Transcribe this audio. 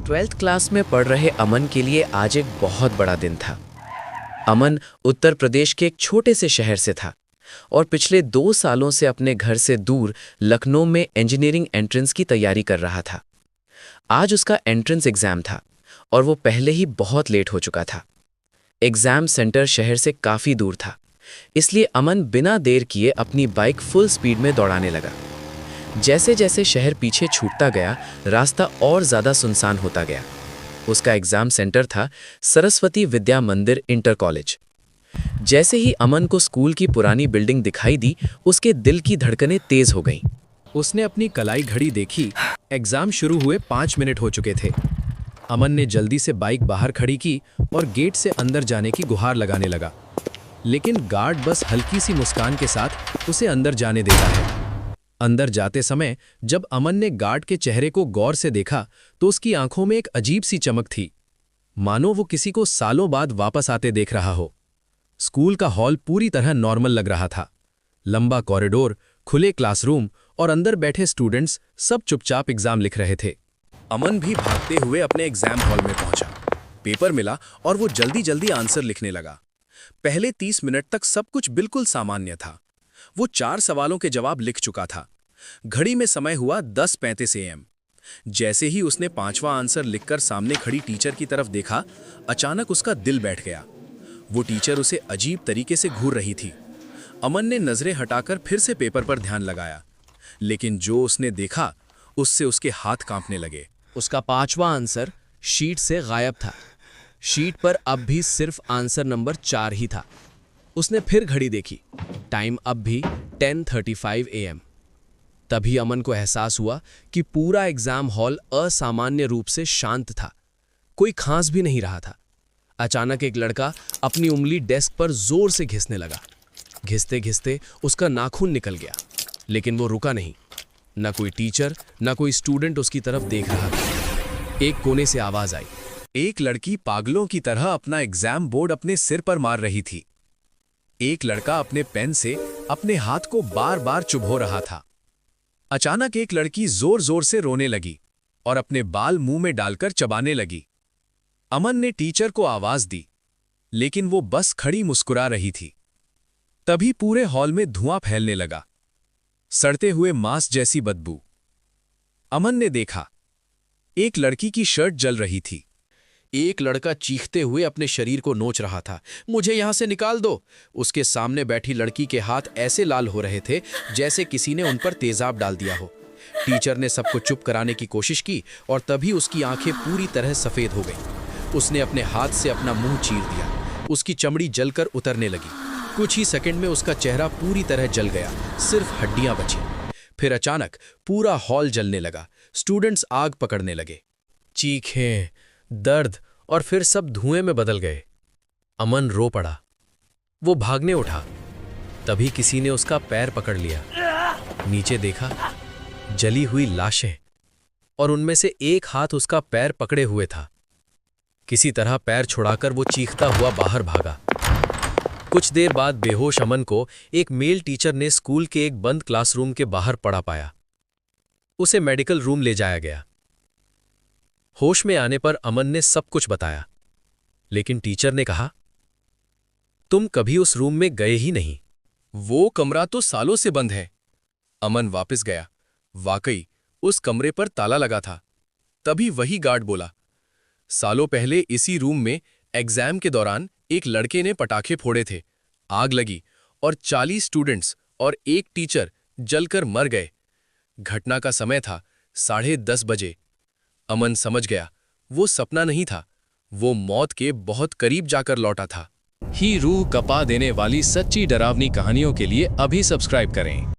Twelfth class में पढ़ रहे अमन के लिए आज एक बहुत बड़ा दिन था। अमन उत्तर प्रदेश के एक छोटे से शहर से था और पिछले 2 सालों से अपने घर से दूर लखनऊ में इंजीनियरिंग एंट्रेंस की तैयारी कर रहा था। आज उसका एंट्रेंस एग्जाम था और वो पहले ही बहुत लेट हो चुका था। एग्जाम सेंटर शहर से काफ़ी दूर था, इसलिए अमन बिना देर किए अपनी बाइक फुल स्पीड में दौड़ाने लगा। जैसे जैसे शहर पीछे छूटता गया, रास्ता और ज़्यादा सुनसान होता गया। उसका एग्जाम सेंटर था सरस्वती विद्या मंदिर इंटर कॉलेज। जैसे ही अमन को स्कूल की पुरानी बिल्डिंग दिखाई दी, उसके दिल की धड़कनें तेज हो गईं। उसने अपनी कलाई घड़ी देखी। एग्जाम शुरू हुए 5 मिनट हो चुके थे। अमन ने जल्दी से बाइक बाहर खड़ी की और गेट से अंदर जाने की गुहार लगाने लगा, लेकिन गार्ड बस हल्की सी मुस्कान के साथ उसे अंदर जाने देता है। अंदर जाते समय जब अमन ने गार्ड के चेहरे को गौर से देखा तो उसकी आंखों में एक अजीब सी चमक थी, मानो वो किसी को सालों बाद वापस आते देख रहा हो। स्कूल का हॉल पूरी तरह नॉर्मल लग रहा था। लंबा कॉरिडोर, खुले क्लासरूम और अंदर बैठे स्टूडेंट्स सब चुपचाप एग्जाम लिख रहे थे। अमन भी भागते हुए अपने एग्जाम हॉल में पहुंचा। पेपर मिला और वो जल्दी जल्दी आंसर लिखने लगा। पहले 30 मिनट तक सब कुछ बिल्कुल सामान्य था। वो 4 सवालों के जवाब लिख चुका था। घड़ी में समय हुआ 10:35 AM। जैसे ही उसने 5वां आंसर लिखकर सामने खड़ी टीचर की तरफ देखा, अचानक उसका दिल बैठ गया। वो टीचर उसे अजीब तरीके से घूर रही थी। अमन ने नजरें हटाकर फिर से पेपर पर ध्यान लगाया, लेकिन जो उसने देखा उससे उसके हाथ कांपने लगे। उसका 5वां आंसर शीट से गायब था। शीट पर अब भी सिर्फ आंसर नंबर 4 ही था। उसने फिर घड़ी देखी। टाइम अब भी 10:35 AM। तभी अमन को एहसास हुआ कि पूरा एग्जाम हॉल असामान्य रूप से शांत था। कोई खांस भी नहीं रहा था। अचानक एक लड़का अपनी उंगली डेस्क पर जोर से घिसने लगा। घिसते घिसते उसका नाखून निकल गया, लेकिन वो रुका नहीं। न कोई टीचर न कोई स्टूडेंट उसकी तरफ देख रहा था। एक कोने से आवाज आई। एक लड़की पागलों की तरह अपना एग्जाम बोर्ड अपने सिर पर मार रही थी। एक लड़का अपने पेन से अपने हाथ को बार बार चुभो रहा था। अचानक एक लड़की जोर जोर से रोने लगी और अपने बाल मुंह में डालकर चबाने लगी। अमन ने टीचर को आवाज दी, लेकिन वो बस खड़ी मुस्कुरा रही थी। तभी पूरे हॉल में धुआं फैलने लगा, सड़ते हुए मांस जैसी बदबू। अमन ने देखा, एक लड़की की शर्ट जल रही थी। एक लड़का चीखते हुए अपने शरीर को नोच रहा था, मुझे यहां से निकाल दो। उसके सामने बैठी लड़की के हाथ ऐसे लाल हो रहे थे जैसे किसी ने उन पर तेजाब डाल दिया हो। टीचर ने सबको चुप कराने की कोशिश की और तभी उसकी आंखें पूरी तरह सफेद हो गईं। उसने अपने हाथ से अपना मुंह चीर दिया। उसकी चमड़ी जलकर उतरने लगी। कुछ ही सेकंड में उसका चेहरा पूरी तरह जल गया, सिर्फ हड्डियां बची। फिर अचानक पूरा हॉल जलने लगा। स्टूडेंट्स आग पकड़ने लगे। चीखें, दर्द और फिर सब धुएं में बदल गए। अमन रो पड़ा। वो भागने उठा। तभी किसी ने उसका पैर पकड़ लिया। नीचे देखा, जली हुई लाशें, और उनमें से एक हाथ उसका पैर पकड़े हुए था। किसी तरह पैर छुड़ाकर वो चीखता हुआ बाहर भागा। कुछ देर बाद बेहोश अमन को एक मेल टीचर ने स्कूल के एक बंद क्लासरूम के बाहर पड़ा पाया। उसे मेडिकल रूम ले जाया गया। होश में आने पर अमन ने सब कुछ बताया, लेकिन टीचर ने कहा, तुम कभी उस रूम में गए ही नहीं। वो कमरा तो सालों से बंद है। अमन वापस गया। वाकई उस कमरे पर ताला लगा था। तभी वही गार्ड बोला, सालों पहले इसी रूम में एग्जाम के दौरान एक लड़के ने पटाखे फोड़े थे। आग लगी और 40 स्टूडेंट्स और एक टीचर जलकर मर गए। घटना का समय था 10:30 बजे। अमन समझ गया, वो सपना नहीं था, वो मौत के बहुत करीब जाकर लौटा था। ही रूह कपा देने वाली सच्ची डरावनी कहानियों के लिए अभी सब्सक्राइब करें।